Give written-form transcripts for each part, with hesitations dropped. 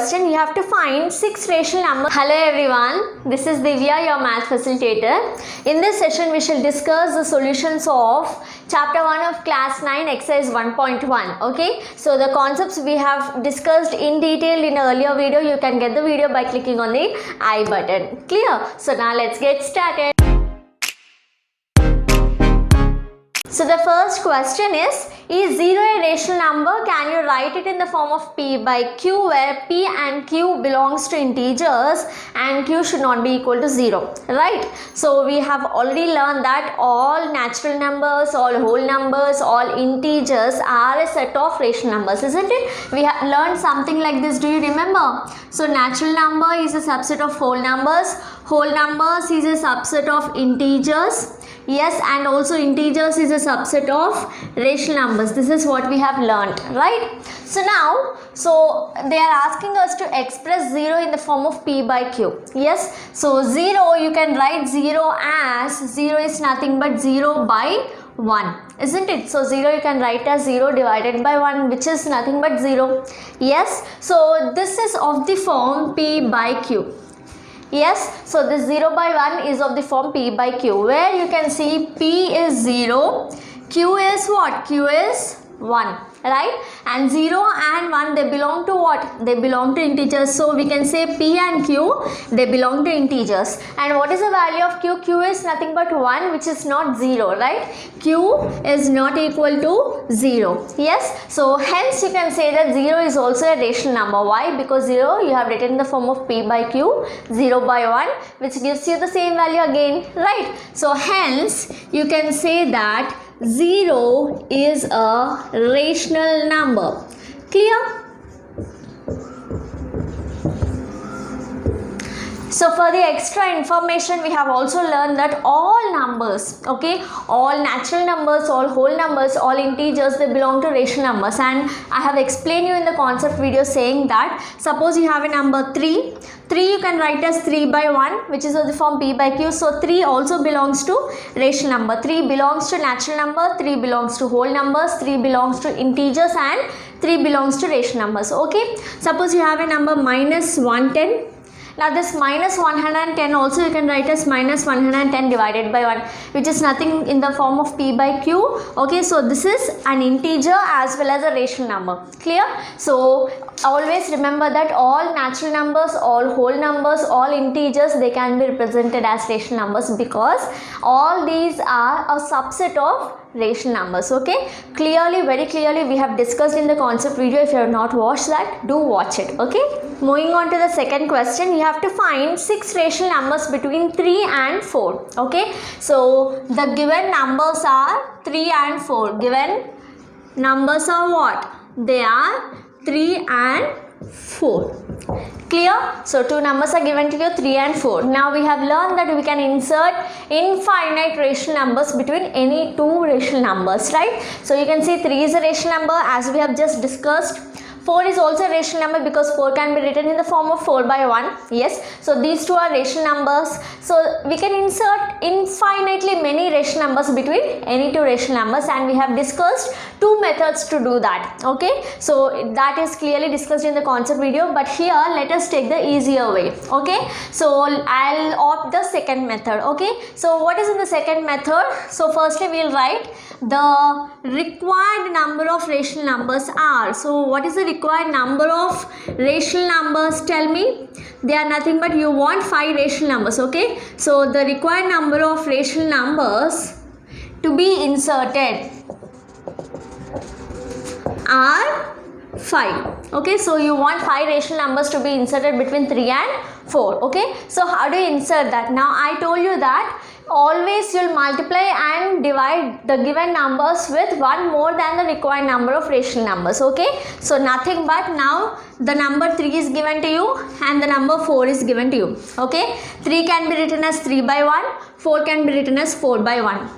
question. You have to find 6 rational numbers. Hello everyone, this is Divya, your math facilitator. In this session, we shall discuss the solutions of chapter 1 of class 9 exercise 1.1. Okay, so the concepts we have discussed in detail in earlier video. You can get the video by clicking on the I button. Clear? So now let's get started. So the first question is 0 a rational number? Can you write it in the form of P by Q, where P and Q belongs to integers and Q should not be equal to 0, right? So we have already learned that all natural numbers, all whole numbers, all integers are a set of rational numbers, isn't it? We have learned something like this, do you remember? So natural number is a subset of whole numbers is a subset of integers. Yes, and also integers is a subset of rational numbers. This is what we have learned, right? So now, they are asking us to express 0 in the form of P by Q. Yes, so 0, you can write 0 as 0 is nothing but 0 by 1, isn't it? So 0 you can write as 0 divided by 1, which is nothing but 0. Yes, so this is of the form P by Q. Yes, so this 0 by 1 is of the form P by Q, where you can see P is 0, Q is what? Q is 1, right? And 0 and 1, they belong to what? They belong to integers. So we can say P and Q, they belong to integers. And what is the value of Q? Q is nothing but 1, which is not 0, right? Q is not equal to 0. Yes, so hence you can say that 0 is also a rational number. Why? Because 0 you have written in the form of P by Q, 0 by 1, which gives you the same value again, right? So hence you can say that 0 is a rational number. Clear? So for the extra information, we have also learned that all numbers, okay, all natural numbers, all whole numbers, all integers, they belong to rational numbers. And I have explained you in the concept video saying that suppose you have a number 3 you can write as 3 by 1, which is of the form P by Q. So 3 also belongs to rational number. 3 belongs to natural number, 3 belongs to whole numbers, 3 belongs to integers, and 3 belongs to rational numbers. Okay, suppose you have a number minus 110. Now this minus 110 also you can write as minus 110 divided by 1, which is nothing in the form of P by Q. Okay, so this is an integer as well as a rational number. Clear? So always remember that all natural numbers, all whole numbers, all integers, they can be represented as rational numbers because all these are a subset of rational numbers. Okay, clearly, very clearly we have discussed in the concept video. If you have not watched that, do watch it. Okay, moving on to the second question, you have to find 6 rational numbers between 3 and 4. Okay, so the given numbers are 3 and 4. Given numbers are what? They are 3 and 4. Clear? So two numbers are given to you, 3 and 4. Now we have learned that we can insert infinite rational numbers between any two rational numbers, right? So you can see 3 is a rational number as we have just discussed. 4 is also a rational number because 4 can be written in the form of 4 by 1. Yes, so these two are rational numbers. So we can insert infinitely many rational numbers between any two rational numbers, and we have discussed 2 methods to do that. Okay, so that is clearly discussed in the concept video, but here let us take the easier way. Okay, so I'll opt the second method. Okay, so what is in the second method? So firstly we'll write the required number of rational numbers are. So what is the required number of rational numbers? Tell me. They are nothing but you want 5 rational numbers. Okay, so the required number of rational numbers to be inserted are 5. Okay, so you want 5 rational numbers to be inserted between 3 and 4. Okay, so how do you insert that? Now I told you that always you'll multiply and divide the given numbers with one more than the required number of rational numbers. Okay, so nothing but now the number 3 is given to you and the number 4 is given to you. Okay, 3 can be written as 3 by 1, 4 can be written as 4 by 1.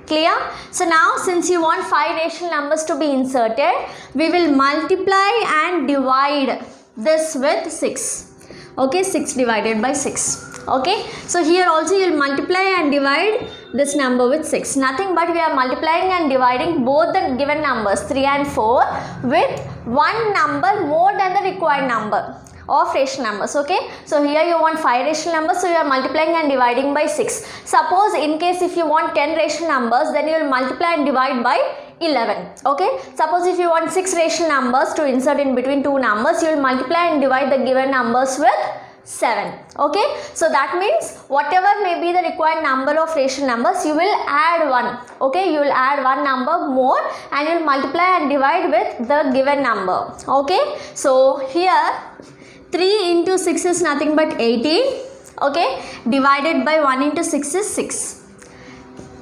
Clear? So now since you want 5 rational numbers to be inserted, we will multiply and divide this with 6. Okay, 6 divided by 6. Okay, so here also you will multiply and divide this number with 6. Nothing but we are multiplying and dividing both the given numbers 3 and 4 with one number more than the required number. of rational numbers. Okay, so here you want 5 rational numbers, so you are multiplying and dividing by 6. Suppose in case if you want 10 rational numbers, then you will multiply and divide by 11. Okay, suppose if you want 6 rational numbers to insert in between two numbers, you will multiply and divide the given numbers with 7. Okay, so that means whatever may be the required number of rational numbers, you will add 1. Okay, you will add one number more and you will multiply and divide with the given number. Okay, so here 3 into 6 is nothing but 18. Okay, divided by 1 into 6 is 6,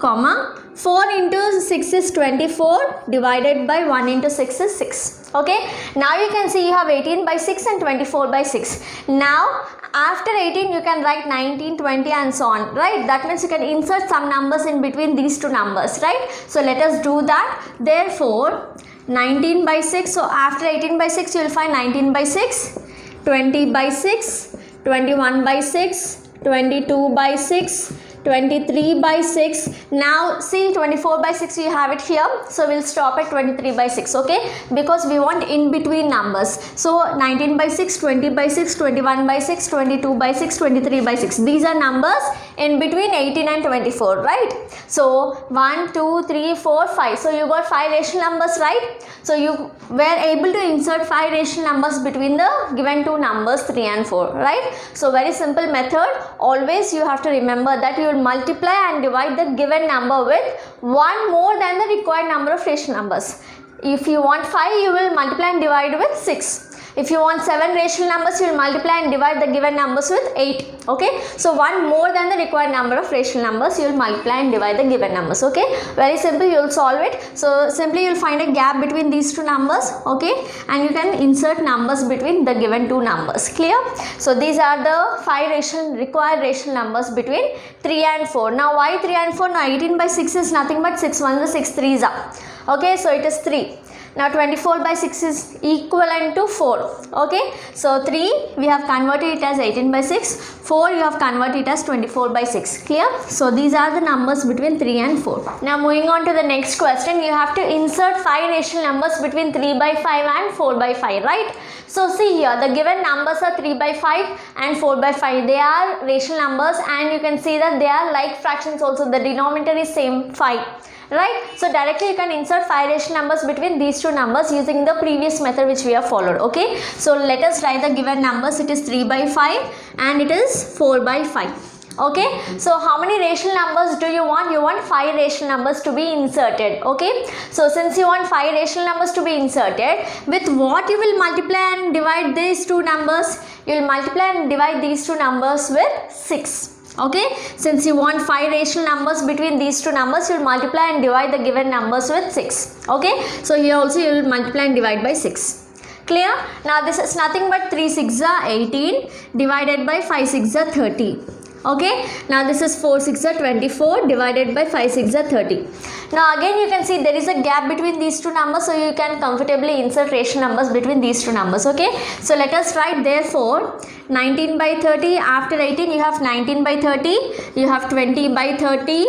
comma 4 into 6 is 24, divided by 1 into 6 is 6. Okay, now you can see you have 18 by 6 and 24 by 6. Now after 18 you can write 19, 20 and so on, right? That means you can insert some numbers in between these two numbers, right? So let us do that. Therefore 19 by 6, so after 18 by 6 you will find 19 by 6, 20 by 6, 21 by 6, 22 by 6, 23 by 6. Now see 24 by 6 you have it here, so we'll stop at 23 by 6. Okay, because we want in between numbers. So 19 by 6, 20 by 6, 21 by 6, 22 by 6, 23 by 6. These are numbers in between 18 and 24, right? So 1, 2, 3, 4, 5. So you got 5 rational numbers, right? So you were able to insert 5 rational numbers between the given two numbers 3 and 4, right? So very simple method. Always you have to remember that you will multiply and divide the given number with one more than the required number of rational numbers. If you want 5, you will multiply and divide with 6. If you want 7 rational numbers, you will multiply and divide the given numbers with 8. Okay, so one more than the required number of rational numbers, you will multiply and divide the given numbers. Okay, very simple, you will solve it. So simply you will find a gap between these two numbers. Okay, and you can insert numbers between the given two numbers. Clear? So these are the 5 required rational numbers between 3 and 4. Now why 3 and 4? Now 18 by 6 is nothing but 6 1s are 6 3s are. Okay, so it is 3. Now 24 by 6 is equivalent to 4. Okay, so 3 we have converted it as 18 by 6, 4 you have converted it as 24 by 6. Clear? So these are the numbers between 3 and 4. Now moving on to the next question, you have to insert 5 rational numbers between 3 by 5 and 4 by 5, right? So see here, the given numbers are 3 by 5 and 4 by 5. They are rational numbers and you can see that they are like fractions also. The denominator is same 5. Right, so directly you can insert 5 rational numbers between these two numbers using the previous method which we have followed. Okay, so let us write the given numbers. It is 3 by 5 and it is 4 by 5. Okay, so how many rational numbers do you want? You want 5 rational numbers to be inserted. Okay, so since you want 5 rational numbers to be inserted, with what you will multiply and divide these two numbers? You will multiply and divide these two numbers with 6. Okay, since you want 5 rational numbers between these two numbers, you will multiply and divide the given numbers with 6. Okay, so here also you will multiply and divide by 6. Clear? Now this is nothing but 3 6 are 18 divided by 5 6 are 30. Okay, now this is 4 6 are 24 divided by 5 6 are 30. Now again you can see there is a gap between these two numbers, so you can comfortably insert rational numbers between these two numbers. Okay, so let us write therefore 19 by 30, after 18 you have 19 by 30, you have 20 by 30,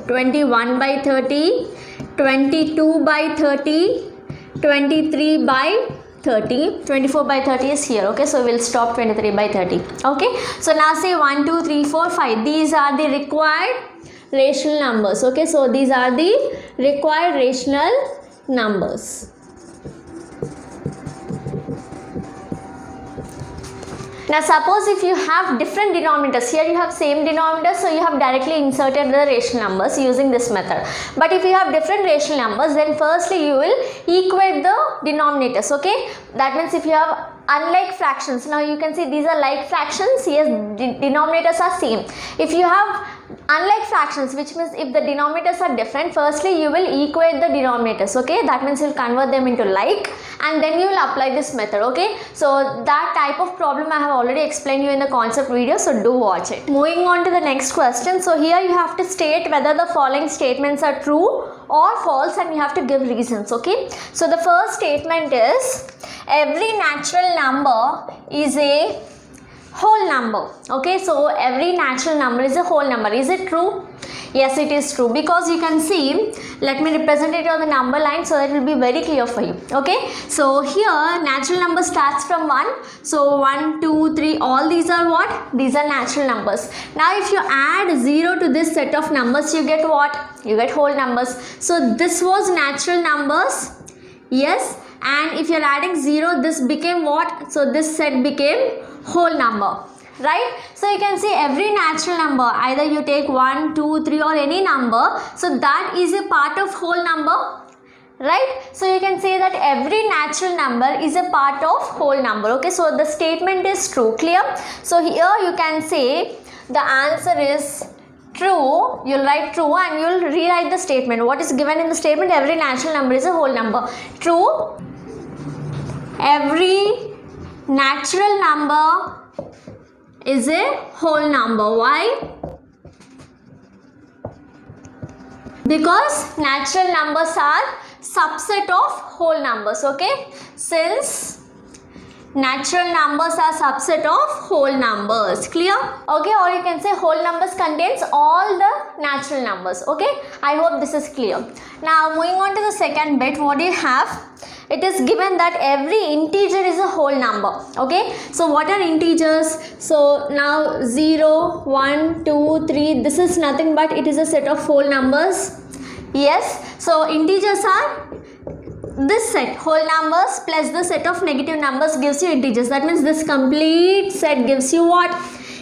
21 by 30, 22 by 30, 23 by 30, 24 by 30 is here. Okay, so we'll stop 23 by 30. Okay, so now say 1 2 3 4 5, these are the required rational numbers. Okay, so these are the required rational numbers. Now suppose if you have different denominators, here you have same denominator, so you have directly inserted the rational numbers using this method. But if you have different rational numbers, then firstly you will equate the denominators. Okay, that means if you have unlike fractions, now you can see these are like fractions, yes, denominators are same. If you have unlike fractions, which means if the denominators are different, firstly you will equate the denominators. Okay, that means you will convert them into like and then you will apply this method. Okay, so that type of problem I have already explained you in the concept video, so do watch it. Moving on to the next question, so here you have to state whether the following statements are true or false and you have to give reasons. Okay, so the first statement is every natural number is a whole number. Okay, so every natural number is a whole number. Is it true? Yes, it is true, because you can see, let me represent it on the number line so that it will be very clear for you. Okay, so here natural number starts from 1. So 1, 2, 3, all these are what? These are natural numbers. Now if you add 0 to this set of numbers, you get what? You get whole numbers. So this was natural numbers. Yes, and if you are adding 0, this became what? So this set became whole number. Right? So you can see every natural number, either you take 1, 2, 3 or any number, so that is a part of whole number. Right? So you can say that every natural number is a part of whole number. Okay, so the statement is true. Clear? So here you can say the answer is true. You'll write true and you'll rewrite the statement. What is given in the statement? Every natural number is a whole number. True. Every natural number is a whole number. Why? Because natural numbers are subset of whole numbers. Okay, since natural numbers are subset of whole numbers. Clear? Okay, or you can say whole numbers contains all the natural numbers. Okay, I hope this is clear. Now moving on to the second bit, what do you have? It is given that every integer is a whole number. Okay, so what are integers? So now 0, 1, 2, 3, this is nothing but it is a set of whole numbers. Yes, so integers are this set, whole numbers plus the set of negative numbers gives you integers. That means this complete set gives you what?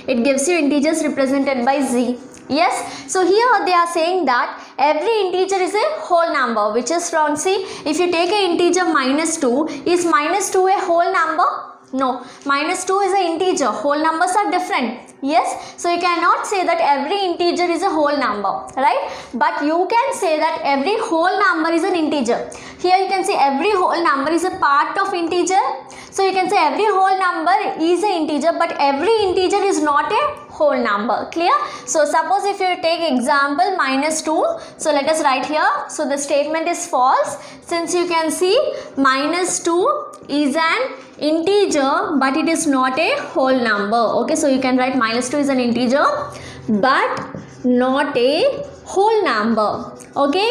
It gives you integers represented by z. Yes, so here they are saying that every integer is a whole number, which is from, see, if you take an integer -2, is -2 a whole number? No, -2 is an integer. Whole numbers are different. Yes, so you cannot say that every integer is a whole number, right? But you can say that every whole number is an integer. Here you can say every whole number is a part of integer. So you can say every whole number is an integer, but every integer is not a whole number. Clear? So suppose if you take example -2, so let us write here. So the statement is false, since you can see -2 is an integer but it is not a whole number. Okay, so you can write -2 is an integer but not a whole number. Okay,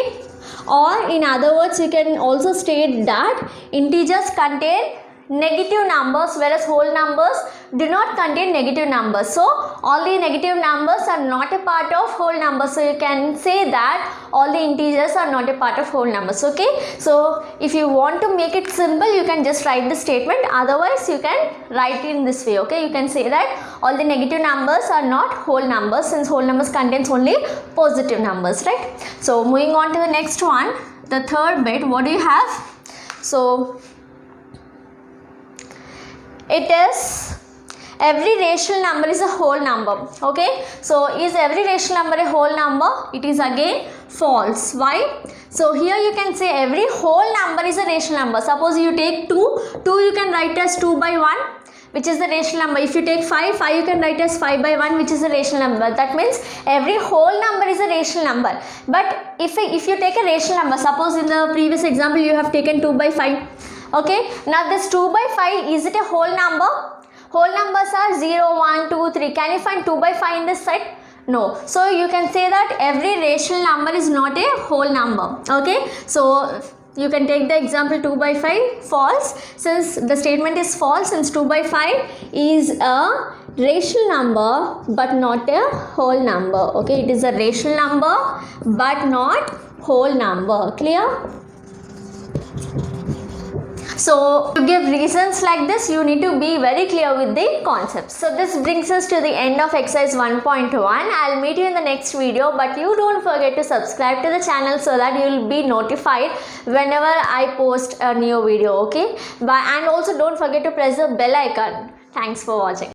or in other words you can also state that integers contain negative numbers whereas whole numbers do not contain negative numbers. So all the negative numbers are not a part of whole numbers. So you can say that all the integers are not a part of whole numbers. Okay, so if you want to make it simple, you can just write the statement. Otherwise you can write it in this way. Okay, you can say that all the negative numbers are not whole numbers, since whole numbers contains only positive numbers, right? So moving on to the next one, the third bit, what do you have? So it is every rational number is a whole number. Okay, so is every rational number a whole number? It is again false. Why? So here you can say every whole number is a rational number. Suppose you take 2 you can write as 2 by 1, which is the rational number. If you take 5 you can write as 5 by 1, which is a rational number. That means every whole number is a rational number. But if you take a rational number, suppose in the previous example you have taken 2 by 5. Okay, now this 2 by 5, is it a whole number? Whole numbers are 0, 1, 2, 3. Can you find 2 by 5 in this set? No. So you can say that every rational number is not a whole number. Okay, so you can take the example 2 by 5, false, since the statement is false, since 2 by 5 is a rational number but not a whole number. Okay, it is a rational number but not whole number. Clear? So to give reasons like this, you need to be very clear with the concepts. So this brings us to the end of exercise 1.1. I'll meet you in the next video, but you don't forget to subscribe to the channel so that you will be notified whenever I post a new video. Okay, and also don't forget to press the bell icon. Thanks for watching.